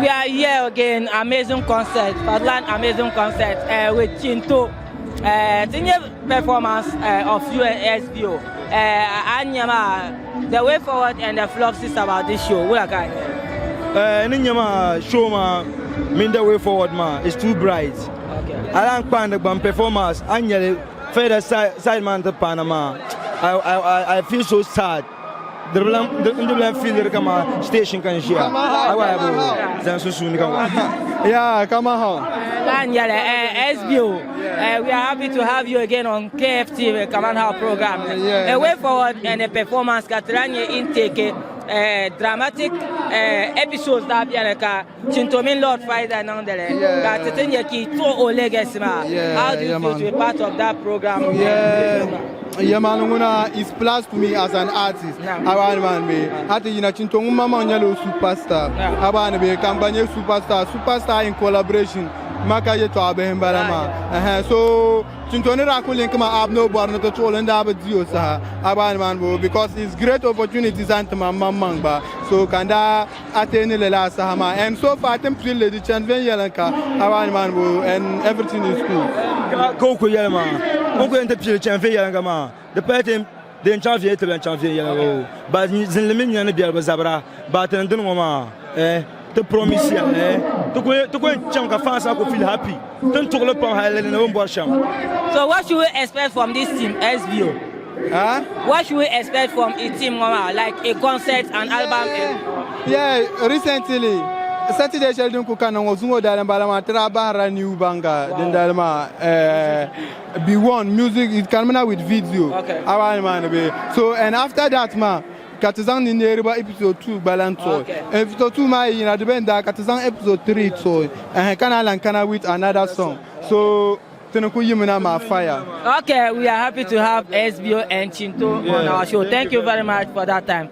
we are here again. Amazing concert, Fadlan amazing concert with CHINTO. The performance of you and SBO. The way forward and the flux is about this show. What are Ninyama show ma, mean the way forward ma. It's too bright. okay. I don't find the performance. Anya further side man to Panama. I feel so sad. The feel come station can share. Yeah, come on. SBO, we are happy to have you again on KFT Command House program. The way forward and the performance Katranya intake dramatic episodes that be like CHINTO mean Lord Fadlan and the how do you feel to be part of that program? Yeah, man, it's plus to me as an artist. I want me. At the CHINTO mama nyalo superstar. I want to be a campaign superstar in collaboration. Makaye to Abraham Barama. So CHINTO nira kulin kama abno barno to chol and abadio sa abanman because it's great opportunities and mamma. So kanda atene lela sahama and so far I'm pleased the champion yalanka abanman and everything is cool. Go yelma. Go into the champion yalanga. The party the champion to the champion yellow. But Zilimian was Zabra, but and don't mama. To promise you, to go and chunk a fast, I could feel happy. Don't talk about Highland and Bosham. So, what should we expect from this team, SBO? Huh? What should we expect from a team, mama? Like a concert, an album? Yeah, recently, Saturday Sheldon Kukano was more than Balama Trabara New Banga, then Dalma B1 music is coming out with video. Okay. So, and after that, ma. Katazan in the episode 2 balance. Episode 2 my in Advenda Katazan episode 3 so and Canal and Canal with another song. So Tenuku Yumina ma fire. Okay, we are happy to have SBO and CHINTO on our show. Thank you very much for that time.